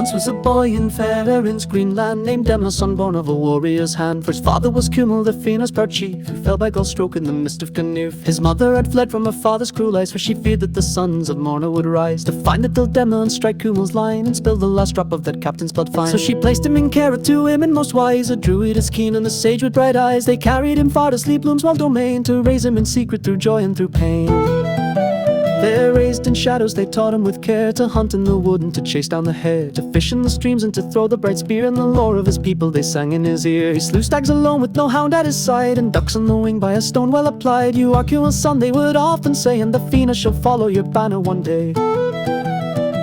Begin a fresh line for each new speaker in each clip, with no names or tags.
Once was a boy in fair Erin's Greenland, named Emma, son born of a warrior's hand. For his father was Cumhaill, the Fion's proud chief, who fell by Gull stroke in the mist of Canoe. His mother had fled from her father's cruel eyes, for she feared that the sons of Morna would rise to find the dilemma and strike Cumhaill's line, and spill the last drop of that captain's blood fine. So she placed him in care of two women most wise, a druid as keen and a sage with bright eyes. They carried him far to sleep Bloom's wild domain, to raise him in secret through joy and through pain. There raised in shadows they taught him with care, to hunt in the wood and to chase down the hare, to fish in the streams and to throw the bright spear. And the lore of his people they sang in his ear. He slew stags alone with no hound at his side, and ducks on the wing by a stone well applied. You are Cumhaill's son, they would often say, and the Fianna shall follow your banner one day.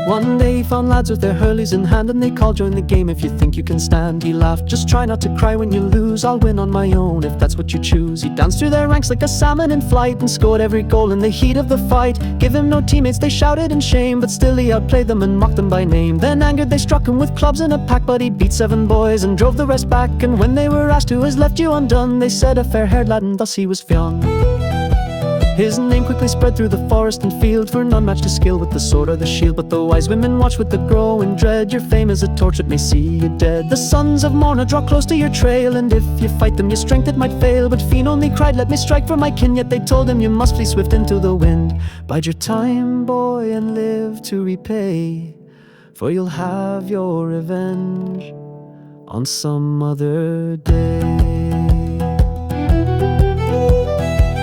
One day he found lads with their hurleys in hand, and they called, join the game if you think you can stand. He laughed, just try not to cry when you lose, I'll win on my own if that's what you choose. He danced through their ranks like a salmon in flight, and scored every goal in the heat of the fight. Give him no teammates, they shouted in shame, but still he outplayed them and mocked them by name. Then angered they struck him with clubs in a pack, but he beat 7 boys and drove the rest back. And when they were asked who has left you undone, they said a fair-haired lad, and thus he was Fionn. His name quickly spread through the forest and field, for none matched his skill with the sword or the shield. But the wise women watch with the growing dread, your fame is a torch that may see you dead. The sons of Morna draw close to your trail, and if you fight them your strength it might fail. But Fionn only cried, let me strike for my kin. Yet they told him, you must flee swift into the wind. Bide your time, boy, and live to repay, for you'll have your revenge on some other day.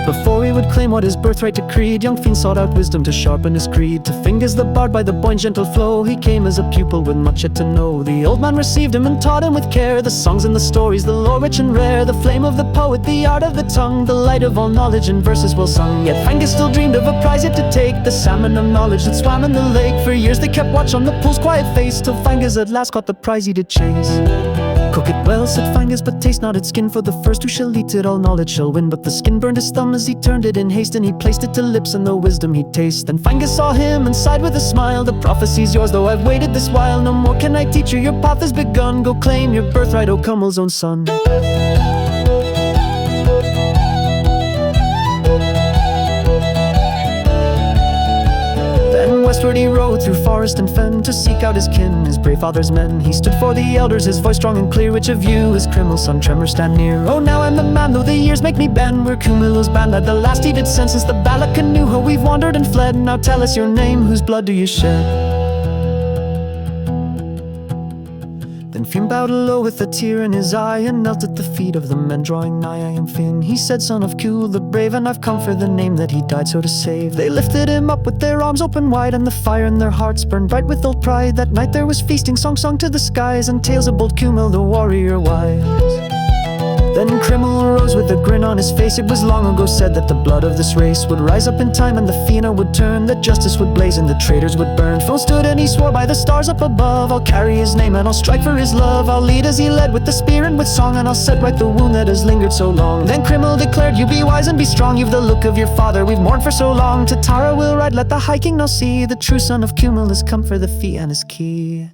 Before he would claim what his birthright decreed, young Fionn sought out wisdom to sharpen his creed. To fingers the bard by the Boyne's gentle flow, he came as a pupil with much yet to know. The old man received him and taught him with care, the songs and the stories, the lore rich and rare, the flame of the poet, the art of the tongue, the light of all knowledge and verses well sung. Yet Fengus still dreamed of a prize yet to take, the salmon of knowledge that swam in the lake. For years they kept watch on the pool's quiet face, till Fengus at last caught the prize he did chase. Cook it well, said Fengus, but taste not its skin, for the first who shall eat it all knowledge shall win. But the skin burned his thumb as he turned it in haste, and he placed it to lips and the wisdom he'd taste. Then Fengus saw him and sighed with a smile, the prophecy's yours though I've waited this while. No more can I teach you, your path has begun, go claim your birthright, O Cumhaill's own son. Westward he rode through forest and fen, to seek out his kin, his brave father's men. He stood for the elders, his voice strong and clear, which of you is Cumhaill, son, tremor stand near. Oh, now I'm the man, though the years make me bend, where Cumhaill band led the last he did send. Since the Bala canoe, how we've wandered and fled. Now tell us your name, whose blood do you shed? Then Fionn bowed low with a tear in his eye, and knelt at the feet of the men drawing nigh. I am Fionn, he said, son of Cumhaill the brave, and I've come for the name that he died so to save. They lifted him up with their arms open wide, and the fire in their hearts burned bright with old pride. That night there was feasting, song sung to the skies, and tales of bold Cumhaill the warrior wise. Then Cumhaill rose with a grin on his face. It was long ago said that the blood of this race would rise up in time, and the Fianna would turn, that justice would blaze and the traitors would burn. Fionn stood and he swore by the stars up above, I'll carry his name and I'll strike for his love. I'll lead as he led with the spear and with song, and I'll set right the wound that has lingered so long. Then Cumhaill declared, you be wise and be strong, you've the look of your father, we've mourned for so long. To Tara we'll ride, let the High King now see, the true son of Cumhaill has come for the Fianna's key.